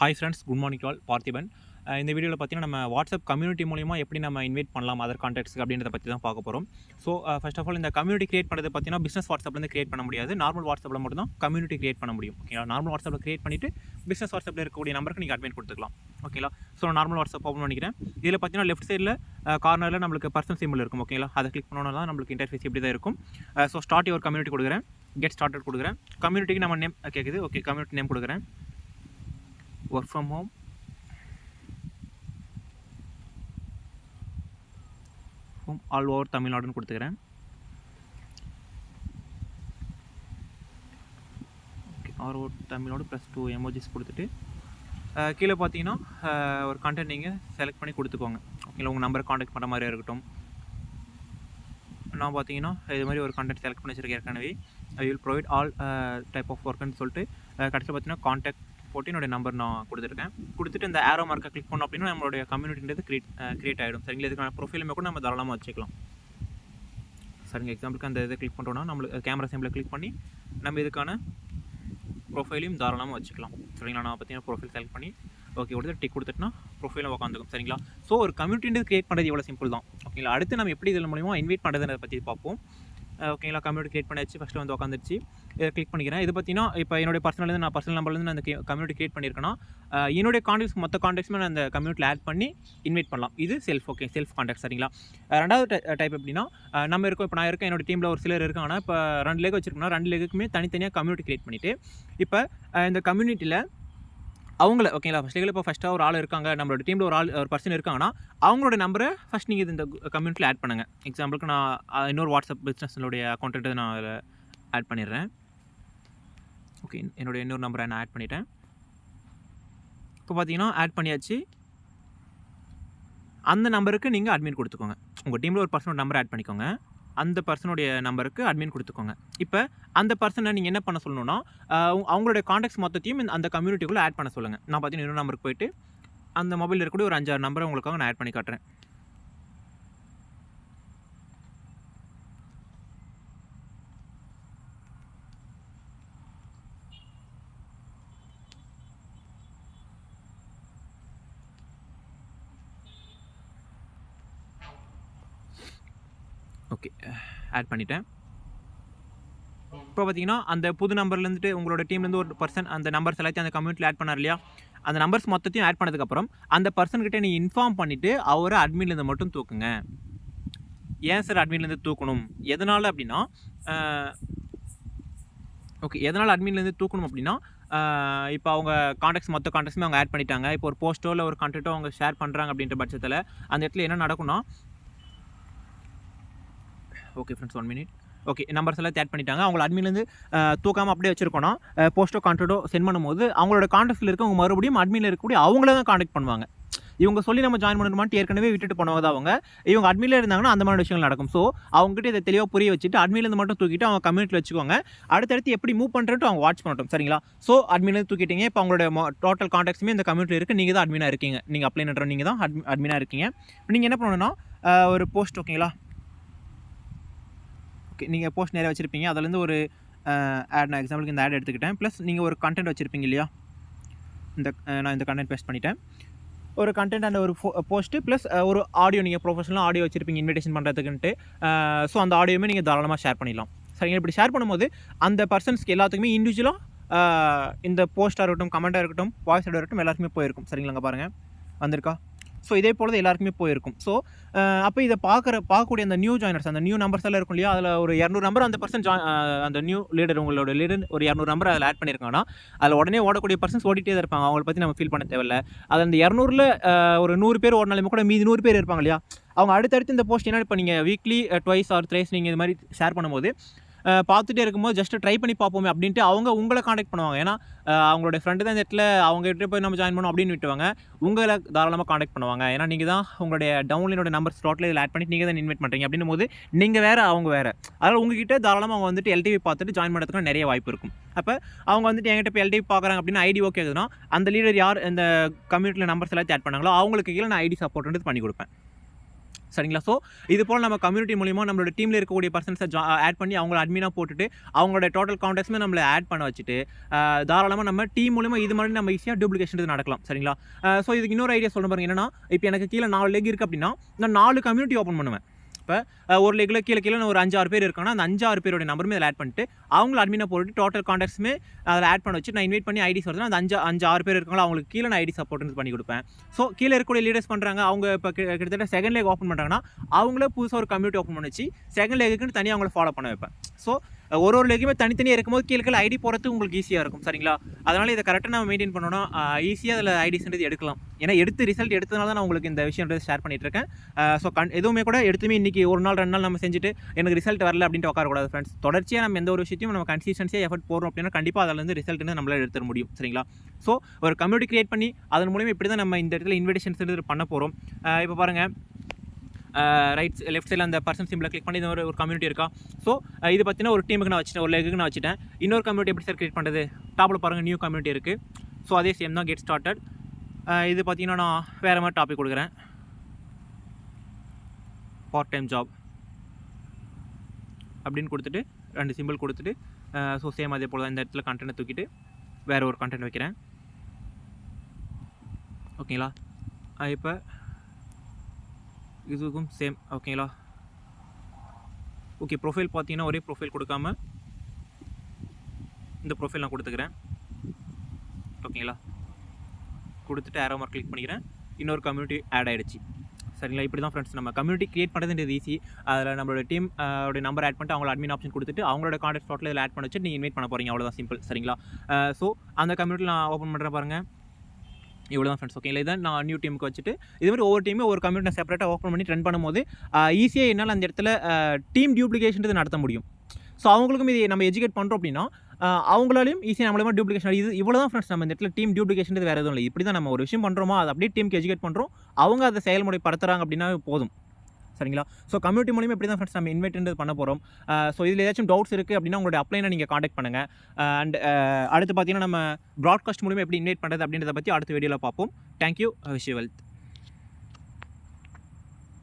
Hi friends, good morning to all. Parthiban. இந்த வீடியோவில் பார்த்தீங்கன்னா நம்ம வாட்ஸ்அப் கம்யூனிட்டி மூலிமா எப்படி நம்ம இன்வைட் பண்ணலாம் அதர் கான்டாக்ட்ஸ்க்கு அப்படின்றத பற்றி தான் பார்க்க போகிறோம். ஸோ ஃபர்ஸ்ட் ஆஃப் ஆல் இந்த கம்யூனிட்டி கிரியேட் பண்ணுறது பார்த்தீங்கன்னா பிஸ்னஸ் வாட்ஸ்அப்லேருந்து கிரியேட் பண்ண முடியாது. நார்மல் வாட்ஸ்அப்பில் மட்டும் தான் கம்யூனிட்டி கிரியேட் பண்ண முடியும். ஓகேங்களா? நார்மல் வாட்ஸ்அப்பில் கிரியேட் பண்ணிவிட்டு பிஸ்னஸ் வாட்ஸ்அப்பில் இருக்கக்கூடிய நம்பருக்கு நீங்கள் அட்மின் கொடுத்துக்கலாம். ஓகேங்களா? ஸோ நார்மல் வாட்ஸ்அப் ஓப்பன் பண்ணிக்கிறேன். இதில் பார்த்தீங்கன்னா லெஃப்ட் சைடில் கார்னரில் நம்மளுக்கு பர்சனல் சிம்பிள் இருக்கும். ஓகேங்களா? அதை கிளிக் பண்ணோன்னா தான் நம்மளுக்கு இன்டர்ஃபேஸ் இப்படி தான் இருக்கும். ஸோ ஸ்டார்ட் யுவர் கம்யூனிட்டி கொடுக்குறேன். கெட் ஸ்டார்டட் கொடுக்குறேன். கம்யூனிட்டிக்கு நம்ம நேம் கேட்குது. ஓகே, கம்யூனிட்டி நேம் கொடுக்குறேன். Work from home, all over தமிழ்நாடுன்னு கொடுத்துக்கிறேன். Okay, all over Tamil Nadu plus 2 emojis கொடுத்துட்டு கீழே பார்த்தீங்கன்னா ஒரு கண்டென்ட் நீங்கள் செலக்ட் பண்ணி கொடுத்துக்கோங்க. ஓகேங்களா? உங்கள் நம்பரை காண்டாக்ட் பண்ணுற மாதிரி இருக்கட்டும். நான் பார்த்தீங்கன்னா இது மாதிரி ஒரு கண்டென்ட் செலக்ட் பண்ணி வச்சுருக்கேன் ஏற்கனவே. I will provide all type of ஒர்க்குன்னு சொல்லிட்டு கடைசியில் பார்த்தீங்கன்னா காண்டாக்ட் போட்டு என்னுடைய நம்பர் நான் கொடுத்துருக்கேன். கொடுத்துட்டு இந்த ஆரோ மார்க்கை கிளிக் பண்ணோம் அப்படின்னா நம்மளுடைய கம்யூனிட்டின்றது கிரியேட் ஆகிடும். சரிங்களா? இதுக்கான ப்ரொஃபைலுமே கூட நம்ம தாராளமாக வச்சுக்கலாம். சரிங்க, எக்ஸாம்பிளுக்கு அந்த இதை கிளிக் பண்ணுறோன்னா நம்மளுக்கு கேமரா சிம்பிளை கிளிக் பண்ணி நம்ம இதுக்கான ப்ரொஃபைலையும் தாராளமாக வச்சுக்கலாம். சரிங்களா? நான் பார்த்தீங்கன்னா ப்ரொஃபைல் செலக்ட் பண்ணி ஓகே கொடுத்து டிக் கொடுத்துட்டுனா ப்ரொஃபைலும் உட்காந்துக்கும். சரிங்களா? ஸோ ஒரு கம்யூனிட்டின்றது கிரியேட் பண்ணுறது எவ்வளோ சிம்பிள் தான். ஓகேங்களா? அடுத்து நம்ம எப்படி இதில் மூலிமா இன்வைட் பண்ணுறதுன்றதை பற்றி பார்ப்போம். ஓகேங்களா? கம்யூனிட்டி கிரியேட் பண்ணியாச்சு. ஃபஸ்ட்டு வந்து உட்காந்துருச்சு. இதை கிளிக் பண்ணிக்கிறேன். இது பார்த்தீங்கன்னா இப்போ என்னுடைய பர்சனல் நம்பர்லேருந்து நான் அந்த கம்யூனிட்டி கிரியேட் பண்ணியிருக்கேன்னா என்னுடைய காண்டாக்ட்ஸ் மொத்த காண்டாக்ட்ஸுமே நான் அந்த கம்யூனிட்டியில் ஆட் பண்ணி இன்வைட் பண்ணலாம். இது செல்ஃப். Okay, self contact. சரிங்களா? ரெண்டாவது டைப் எப்படின்னா நம்ம இருக்கோம். இப்போ நான் இருக்கேன், என்னோட டீமில் ஒரு சிலர் இருக்காங்கன்னா இப்போ 2 லேக் வச்சிருக்கோம்னா 2 லேக்குமே தனித்தனியாக கம்யூனிட்டி கிரியேட் பண்ணிவிட்டு இப்போ இந்த கம்யூனிட்டியில் அவங்கள ஓகேங்களா இப்போ ஃபஸ்ட்டாக ஒரு ஆள் இருக்காங்க, நம்மளோட டீமில் ஒரு பர்சன் இருக்காங்கன்னா அவங்களோட நம்பரை ஃபஸ்ட் நீங்கள் இந்த கம்யூனிட்டியில் ஆட் பண்ணுங்கள். எக்ஸாம்பிளுக்கு நான் இன்னொரு வாட்ஸ்அப் பிஸ்னஸினுடைய அக்கௌண்ட்டை நான் அதில் ஆட் பண்ணிடுறேன். ஓகே, என்னுடைய இன்னொரு நம்பரை நான் ஆட் பண்ணிட்டேன். இப்போ பார்த்தீங்கன்னா ஆட் பண்ணியாச்சு. அந்த நம்பருக்கு நீங்கள் அட்மின் கொடுத்துக்கோங்க. உங்கள் டீமில் ஒரு பர்சனோட நம்பரை ஆட் பண்ணிக்கோங்க. அந்த பர்சனுடைய நம்பருக்கு அட்மின் கொடுத்துக்கோங்க. இப்போ அந்த பர்சனை நீங்கள் என்ன பண்ண சொல்லணும்னா அவங்களுடைய காண்டாக்ட்ஸ் மொத்தத்தையும் அந்த கம்யூனிட்டிக்குள்ளே ஆட் பண்ண சொல்லுங்கள். நான் பார்த்தீங்கன்னா இன்னொரு நம்பருக்கு போய்ட்டு அந்த மொபைலில் இருக்கக்கூடிய ஒரு 5-6 நம்பரை உங்களுக்காக நான் ஆட் பண்ணி காட்டுறேன். ஓகே, ஆட் பண்ணிட்டேன். இப்போ பார்த்தீங்கன்னா அந்த புது நம்பர்லேருந்துட்டு உங்களோட டீம்லேருந்து ஒரு பர்சன் அந்த நம்பர்ஸ் எல்லாத்தையும் அந்த கம்யூனிட்டியில் ஆட் பண்ணார் இல்லையா? அந்த நம்பர்ஸ் மொத்தத்தையும் ஆட் பண்ணதுக்கப்புறம் அந்த பர்சன்கிட்ட நீங்கள் இன்ஃபார்ம் பண்ணிவிட்டு அவரை அட்மின்லேருந்து மட்டும் தூக்குங்க. ஏன் சார் அட்மின்லேருந்து தூக்கணும்? எதனால் அப்படின்னா ஓகே, எதனால் அட்மின்லேருந்து தூக்கணும் அப்படின்னா இப்போ அவங்க மொத்த காண்டாக்ட்ஸுமே அவங்க ஆட் பண்ணிட்டாங்க. இப்போ ஒரு போஸ்ட்டோ இல்லை ஒரு கண்டென்ட்டோ அவங்க ஷேர் பண்ணுறாங்க அப்படின்ற பட்சத்தில் அந்த இடத்துல என்ன நடக்கும்னா okay friends, 1 minute. Okay, numbers எல்லாம் ஆட் பண்ணிட்டாங்க. அவங்கள அட்மின்லேருந்து தூக்காமல் அப்படியே வச்சிருக்கோன்னா போஸ்ட்டோ கான்டெக்ட்டோ சென்ட் பண்ணும்போது அவங்களோட காண்டாக்ட்ஸில் இருக்கவங்க மறுபடியும் அட்மினில் இருக்கக்கூடிய அவங்கள தான் காண்டாக்ட் பண்ணுவாங்க. இவங்க சொல்லி நம்ம ஜாயின் பண்ணணுமான்ட்டு ஏற்கனவே விட்டுட்டு போனவங்க தான் அவங்க. இவங்க அட்மினில் இருந்தாங்கன்னா அந்த மாதிரி விஷயங்கள் நடக்கும். ஸோ அவங்ககிட்ட இதை தெளிவாக புரிய வச்சுட்டு அட்மின்லேருந்து மட்டும் தூக்கிட்டு அவங்க கம்யூனிட்டியில் வச்சுக்கோங்க. அடுத்தடுத்து எப்படி மூவ் பண்ணுறேன்ட்டு அவங்க வாட்ச் பண்ணட்டும். சரிங்களா? ஸோ அட்மின்லேருந்து தூக்கிட்டீங்க. இப்போ அவங்களோட டோட்டல் காண்டாக்ட்ஸுமே இந்த கம்யூனிட்டியில் இருக்குது. நீங்கள் தான் அட்மினாக இருக்கீங்க. நீங்கள் அப்ளை பண்ணுற நீங்கள் தான் அட்மினாக இருக்கீங்க. நீங்கள் என்ன பண்ணணும்னா ஒரு போஸ்ட் ஓகேங்களா? ஓகே, நீங்கள் போஸ்ட் நிறைய வச்சுருப்பீங்க. அதுலேருந்து ஒரு ஆட், நான் எக்ஸாம்பிளுக்கு இந்த ஆட் எடுத்துக்கிட்டேன். ப்ளஸ் நீங்கள் ஒரு கண்டென்ட் வச்சுருப்பீங்க இல்லையா? நான் இந்த கண்டென்ட் பேஸ்ட் பண்ணிட்டேன். ஒரு கண்டென்ட் அண்ட் ஒரு போஸ்ட்டு ப்ளஸ் ஒரு ஆடியோ, நீங்கள் ப்ரொஃபஷனலாக ஆடியோ வச்சுருப்பீங்க இன்விடேஷன் பண்ணுறதுக்குன்ட்டு. ஸோ அந்த ஆடியோமே நீங்கள் தாராளமாக ஷேர் பண்ணிடலாம். சரிங்க, இப்படி ஷேர் பண்ணும்போது அந்த பர்சன்ஸ்க்கு எல்லாத்துக்குமே இண்டிவிஜுவலாக இந்த போஸ்ட்டாக இருக்கட்டும், கமெண்ட்டாக இருக்கட்டும், வாய்ஸாக இருக்கட்டும் எல்லாருக்குமே போயிருக்கும். சரிங்களாங்க, பாருங்கள் வந்திருக்கா? ஸோ இதே போல் தான் எல்லாருக்குமே போயிருக்கும். ஸோ அப்போ இதை பார்க்கக்கூடிய அந்த நியூ ஜாயினர்ஸ், அந்த நியூ நம்பர்ஸ் எல்லாம் இருக்கும் இல்லையா? அதில் ஒரு 200 நம்பர் அந்த பர்சன் அந்த நியூ லீடர், உங்களோட லீடர் ஒரு 200 நம்பர் அதில் ஆட் பண்ணியிருக்காங்கன்னா அதில் உடனே ஓடக்கூடிய பர்சன்ஸ் ஓடிட்டே தான் இருப்பாங்க. அவங்கள பற்றி நம்ம ஃபீல் பண்ண தேவையில்லை. அது அந்த 200ல் ஒரு 100 பேர் ஓடினாலுமே கூட மீதி 100 பேர் இருப்பாங்க இல்லையா? அவங்க அடுத்தடுத்து இந்த போஸ்ட் என்ன, இப்போ நீங்கள் வீக்லி ட்வைஸ் ஆர் த்ரைஸ் நீங்கள் இது மாதிரி ஷேர் பண்ணும்போது பார்த்துட்டே இருக்கும்போது ஜஸ்ட்டு ட்ரை பண்ணி பார்ப்போமே அப்படின்ட்டு அவங்க உங்களை காண்டாக்ட் பண்ணுவாங்க. ஏன்னா அவங்களோட ஃப்ரெண்டு தான் இந்த இடத்துல அவங்ககிட்ட போய் நம்ம ஜாயின் பண்ணோம் அப்படின்னு விட்டுவாங்க. உங்களை தாராளமாக காண்டாக்ட் பண்ணுவாங்க. ஏன்னா நீங்கள் தான் உங்களுடைய டவுன்லைனோட நம்பர்ஸ் டோட்டலாக இதில் ஆட் பண்ணிட்டு நீங்கள் தான் இன்வைட் பண்ணுறீங்க அப்படின்னும் போது நீங்கள் வேறு அவங்க வேறு. அதனால் உங்ககிட்ட தாராளமாக அவங்க வந்துட்டு எல்டிவி பார்த்துட்டு ஜாயின் பண்ணுறதுக்கு நிறைய வாய்ப்பு இருக்கும். அப்போ அவங்க வந்துட்டு என்கிட்ட இப்போ எல்டிவி பார்க்குறாங்க அப்படின்னா ஐடி ஓகே ஆகுதுன்னா அந்த லீடர் யார் இந்த கம்யூனிட்டியில் நம்பர்ஸ் எல்லாத்தையும் ஆட் பண்ணாங்களோ அவங்களுக்கு கீழே நான் ஐடி சப்போர்ட்ன்றது பண்ணி கொடுப்பேன். சரிங்களா? ஸோ இது போல் நம்ம கம்யூனிட்டி மூலிமா நம்மளோட டீமில் இருக்கக்கூடிய பர்சன்ஸை ஆட் பண்ணி அவங்கள அட்மினாக போட்டுட்டு அவங்களோட டோட்டல் கான்டாக்ட்ஸுமே நம்மளை ஆட் பண்ண வச்சுட்டு தாராளமாக நம்ம டீம் மூலிமா இது மாதிரி நம்ம ஈஸியாக டூப்ளிகேஷன் நடக்கலாம். சரிங்களா? ஸோ இதுக்கு இன்னொரு ஐடியா சொல்ல பாருங்க. என்னன்னா, இப்போ எனக்கு கீழே 4 லெக் இருக்குது அப்படின்னா நான் 4 கம்யூனிட்டி ஓப்பன் பண்ணுவேன். இப்போ ஒரு லெக்கில் கீழே ஒரு 5-6 பேர் இருக்காங்கன்னா அந்த 5-6 பேரோட நம்பருமே அதில் ஆட் பண்ணிட்டு அவங்கள அட்மினாக போட்டு டோட்டல் கான்டாக்ட்ஸுமே அதில் ஆட் பண்ண வச்சு நான் இன்வைட் பண்ணி ஐடிஸ் வருதுன்னா அந்த 5-6 பேர் இருக்காங்களோ அவங்களுக்கு கீழே நான் ஐடி சப்போர்ட் பண்ணி கொடுப்பேன். ஸோ கீழே இருக்கக்கூடிய லீடர்ஸ் பண்ணுறாங்க, அவங்க இப்போ கிட்டத்தட்ட செகண்ட் லேக் ஓப்பன் பண்ணுறாங்கன்னா அவங்களே புதுசாக ஒரு கம்யூனிட்டி ஓப்பன் பண்ணி வச்சு செகண்ட் லேக்குன்னு தனியாக அவங்கள ஃபாலோ பண்ண வைப்பேன். ஸோ ஒரு லேக்குமே தனித்தனியாக இருக்கும்போது கீழே ஐடி போகிறது உங்களுக்கு ஈஸியாக இருக்கும். சரிங்களா? அதனால் இதை கரெக்டாக நம்ம மெயின்டைன் பண்ணோன்னா ஈஸியாக அதில் ஐடிஸ்ன்றது எடுக்கலாம். ஏன்னா ரிசல்ட் எடுத்ததுனால தான் நான் உங்களுக்கு இந்த விஷயன்றது ஷேர் பண்ணிட்டு இருக்கேன். ஸோ எதுவுமே கூட எடுத்துமே இன்றைக்கி ஒரு நாள் 2 நாள் நம்ம செஞ்சுட்டு எனக்கு ரிசல்ட் வரல அப்படின்ட்டு உட்காரக்கூடாது ஃப்ரெண்ட்ஸ். தொடர்ச்சியாக நம்ம எந்த ஒரு விஷயத்தையும் நம்ம கன்சிஸ்டன்சியாக எஃபர்ட் போடுறோம் அப்படின்னா கண்டிப்பாக அதில் ரிசல்ட் நம்மளால் எடுத்துட முடியும். சரிங்களா? ஸோ ஒரு கம்யூனிட்டி கிரியேட் பண்ணி அதன் மூலியமாக இப்படி தான் நம்ம இந்த இடத்துல இன்விடேஷன்ஸ் பண்ண போகிறோம். இப்போ பாருங்கள், லெஃப்ட் சைடில் அந்த பர்சன் சிம்பிளை கிளிக் பண்ணி இது ஒரு கம்யூனிட்டி இருக்கா. ஸோ இது பார்த்தீங்கன்னா ஒரு டீமுக்கு நான் வச்சுட்டேன், ஒரு லெக்குக்கு நான் வச்சுட்டேன். இன்னொரு கம்யூனிட்டி எப்படி சார் கிரியேட் பண்ணுறது? டாப்பில் பாருங்கள், நியூ கம்யூனிட்டி இருக்குது. ஸோ அதே சேம் தான், கெட் ஸ்டார்டட். இது பார்த்தீங்கன்னா நான் வேறு மாதிரி டாபிக் கொடுக்குறேன், பார்ட் டைம் ஜாப் அப்படின்னு கொடுத்துட்டு 2 சிம்பிள் கொடுத்துட்டு ஸோ சேம் அதே போல் தான் இந்த இடத்துல கண்டென்ட்டை தூக்கிட்டு வேறு ஒரு கண்டென்ட் வைக்கிறேன். ஓகேங்களா? இப்போ இதுக்கும் சேம். ஓகேங்களா? ஓகே, ப்ரொஃபைல் பார்த்தீங்கன்னா ஒரே ப்ரொஃபைல் கொடுக்காம இந்த ப்ரொஃபைல் நான் கொடுத்துக்கிறேன். ஓகேங்களா? கொடுத்துட்டு ஆரோ மார்க் கிளிக் பண்ணிக்கிறேன். இன்னொரு கம்யூனிட்டி ஆட் ஆகிடுச்சு. சரிங்களா? இப்படி தான் ஃப்ரெண்ட்ஸ் நம்ம கம்யூனிட்டி கிரியேட் பண்ணுறதுன்றது ஈஸி. அதில் நம்மளோட டீம் உடைய நம்பர் ஆட் பண்ணிட்டு அவங்களோட அட்மின் ஆப்ஷன் கொடுத்துட்டு அவங்களோட கான்டாக்ட் ஸ்லாட்டில் இதில் ஆட் பண்ணி வச்சு நீங்கள் இன்வைட் பண்ண போகிறீங்க. அவ்வளோதான், சிம்பிள். சரிங்களா? ஸோ அந்த கம்யூனிட்டியில் நான் ஓப்பன் பண்ணுறேன் பாருங்கள். இவ்வளோ தான் ஃப்ரெண்ட்ஸ். ஓகேங்களா? இதான் நான் நியூ டீமுக்கு வச்சுட்டு இது மாதிரி ஒவ்வொரு டீமும் ஒரு கம்யூனிட்டி நான் செப்பரேட்டாக ஓப்பன் பண்ணி ரன் பண்ணும்போது ஈஸியாக என்னால் அந்த இடத்துல டீம் டியூப்ளிகேஷன் நடத்த முடியும். ஸோ அவங்களுக்கும் இது நம்ம எஜுகேட் பண்ணுறோம் அப்படின்னா அவங்களாலையும் ஈஸியாக நம்மளே டியூப்ளிகேஷன் இது இவ்வளோ தான் ஃப்ரெண்ட்ஸ். நம்ம இந்த இடத்துல டீம் டியூப்ளிகேஷன் வேறு எதுவும் இல்லை. இப்படி தான் நம்ம ஒரு விஷயம் பண்ணுறோமோ அதை அப்படியே டீமுக்கு எஜுகேட் பண்ணுறோம், அவங்க அதை செயல்முறைப்படுத்துகிறாங்க அப்படின்னா போதும். சரிங்களா? ஸோ கம்யூனிட்டி மூலியமாக எப்படி தான் ஃப்ரெண்ட்ஸ் நம்ம இன்வைட் பண்ண போகிறோம். ஸோ இதில் ஏதாச்சும் டவுட்ஸ் இருக்குது அப்படின்னா உங்களுடைய அப்ளைனை நீங்கள் காண்டாக்ட் பண்ணுங்கள். அண்ட் அடுத்து பார்த்தீங்கன்னா நம்ம ப்ராட்காஸ்ட் மூலியமாக எப்படி இன்வைட் பண்ணுறது அப்படின்றத பற்றி அடுத்த வீடியோவில் பார்ப்போம். தேங்க்யூ. Wish you wealth.